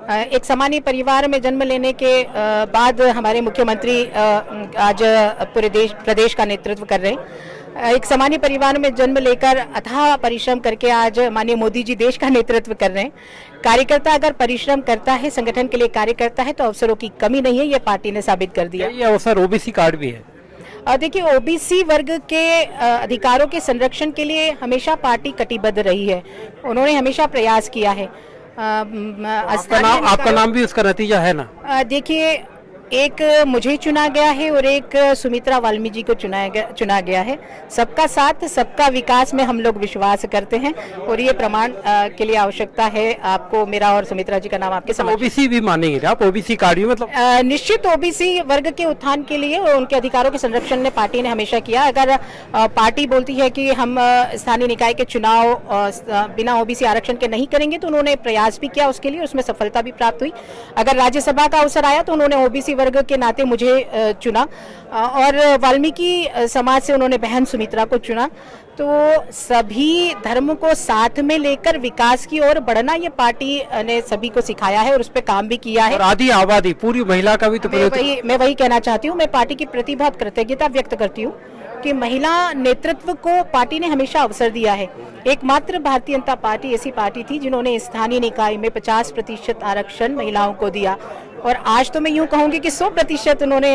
एक सामान्य परिवार में जन्म लेने के बाद हमारे मुख्यमंत्री आज पूरे प्रदेश का नेतृत्व कर रहे हैं। एक सामान्य परिवार में जन्म लेकर अथाह परिश्रम करके आज माननीय मोदी जी देश का नेतृत्व कर रहे हैं। कार्यकर्ता अगर परिश्रम करता है, संगठन के लिए कार्य करता है, तो अवसरों की कमी नहीं है, ये पार्टी ने साबित कर दिया। ये अवसर ओबीसी कार्ड भी है। देखिए, ओबीसी वर्ग के अधिकारों के संरक्षण के लिए हमेशा पार्टी कटिबद्ध रही है। उन्होंने हमेशा प्रयास किया है। आपका नाम भी उसका नतीजा है ना। देखिए, एक मुझे चुना गया है और एक सुमित्रा वाल्मीकि जी को चुना गया है। सबका साथ, सबका विकास में हम लोग विश्वास करते हैं और ये प्रमाण के लिए आवश्यकता है आपको मेरा और सुमित्रा जी का नाम आपके समक्ष। ओबीसी भी मानेंगे आप? ओबीसी कार्ड भी मतलब निश्चित ओबीसी वर्ग के उत्थान के लिए और उनके अधिकारों के संरक्षण ने पार्टी ने हमेशा किया। अगर पार्टी बोलती है कि हम स्थानीय निकाय के चुनाव बिना ओबीसी आरक्षण के नहीं करेंगे, तो उन्होंने प्रयास भी किया उसके लिए, उसमें सफलता भी प्राप्त हुई। अगर राज्यसभा का अवसर आया तो उन्होंने ओबीसी वर्ग के नाते मुझे चुना और वाल्मीकि समाज से उन्होंने बहन सुमित्रा को चुना। तो सभी धर्म को साथ में लेकर विकास की ओर बढ़ना ये पार्टी ने सभी को सिखाया है और उस पर काम भी किया है। और आधी आबादी पूरी महिला का भी तो मैं वही कहना चाहती हूँ। मैं पार्टी की प्रति बहुत कृतज्ञता व्यक्त करती हूँ कि महिला नेतृत्व को पार्टी ने हमेशा अवसर दिया है। एकमात्र भारतीय जनता पार्टी ऐसी पार्टी थी जिन्होंने स्थानीय निकाय में 50% आरक्षण महिलाओं को दिया और आज तो मैं यूं कहूंगी कि 100% उन्होंने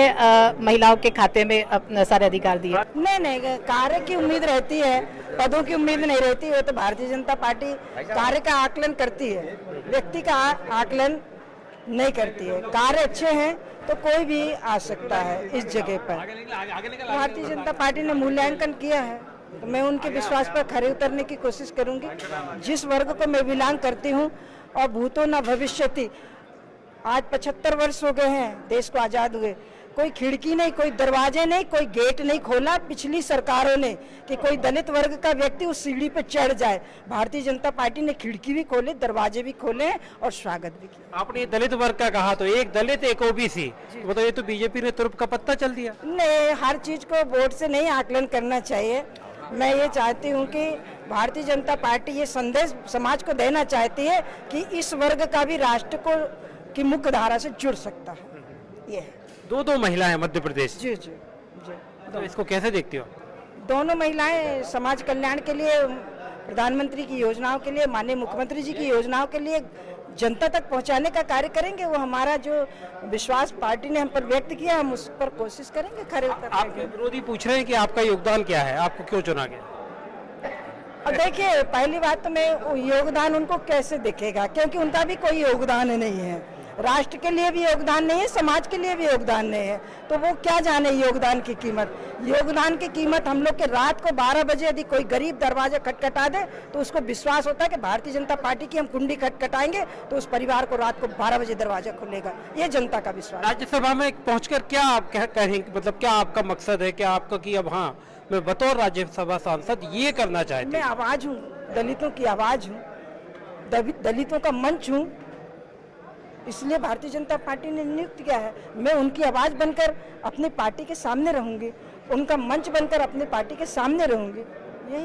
महिलाओं के खाते में अपने सारे अधिकार दिए। नहीं, कार्य की उम्मीद रहती है, पदों की उम्मीद नहीं रहती। वो तो भारतीय जनता पार्टी कार्य का आकलन करती है, व्यक्ति का आकलन नहीं करती है। कार्य अच्छे हैं तो कोई भी आ सकता है इस जगह पर। भारतीय जनता पार्टी ने मूल्यांकन किया है तो मैं उनके विश्वास पर खरे उतरने की कोशिश करूंगी। जिस वर्ग को मैं बिलोंग करती हूं और भूतो न भविष्यति, आज 75 वर्ष हो गए हैं देश को आजाद हुए, कोई खिड़की नहीं, कोई दरवाजे नहीं, कोई गेट नहीं खोला पिछली सरकारों ने कि कोई दलित वर्ग का व्यक्ति उस सीढ़ी पे चढ़ जाए। भारतीय जनता पार्टी ने खिड़की भी खोले, दरवाजे भी खोले और स्वागत भी किया। आपने दलित वर्ग का कहा तो एक दलित एक ओबीसी, मतलब ये तो बीजेपी ने तुर्प का पत्ता चल दिया। नहीं, हर चीज को वोट से नहीं आकलन करना चाहिए। मैं ये चाहती हूँ कि भारतीय जनता पार्टी ये संदेश समाज को देना चाहती है कि इस वर्ग का भी राष्ट्र को की मुख्य धारा से जुड़ सकता है। ये दो महिलाएं मध्य प्रदेश। जी। तो इसको कैसे देखती हो? दोनों महिलाएं समाज कल्याण के लिए, प्रधानमंत्री की योजनाओं के लिए, माननीय मुख्यमंत्री जी की योजनाओं के लिए जनता तक पहुंचाने का कार्य करेंगे। वो हमारा जो विश्वास पार्टी ने हम पर व्यक्त किया, हम उस पर कोशिश करेंगे खरे उतरने आपके विरोधी पूछ रहे हैं कि आपका योगदान क्या है, आपको क्यों चुना गया? अब देखिए, पहली बात तो मैं योगदान उनको कैसे दिखेगा, क्योंकि उनका भी कोई योगदान नहीं है। राष्ट्र के लिए भी योगदान नहीं है, समाज के लिए भी योगदान नहीं है, तो वो क्या जाने योगदान की कीमत। योगदान की कीमत हम लोग के रात को 12 बजे यदि कोई गरीब दरवाजा खटखटा दे तो उसको विश्वास होता है कि भारतीय जनता पार्टी की हम कुंडी खटखटाएंगे तो उस परिवार को रात को 12 बजे दरवाजा खुलेगा। ये जनता का विश्वास। राज्यसभा में पहुंचकर क्या आप कहेंगे, मतलब क्या आपका मकसद है, क्या आपका कि अब हाँ मैं बतौर राज्यसभा सांसद ये करना चाहती हूँ? मैं आवाज हूँ, दलितों की आवाज हूँ, दलितों का मंच हूँ, इसलिए भारतीय जनता पार्टी ने नियुक्त किया है। मैं उनकी आवाज बनकर अपनी पार्टी के सामने रहूंगी, उनका मंच बनकर अपनी पार्टी के सामने रहूंगी। यही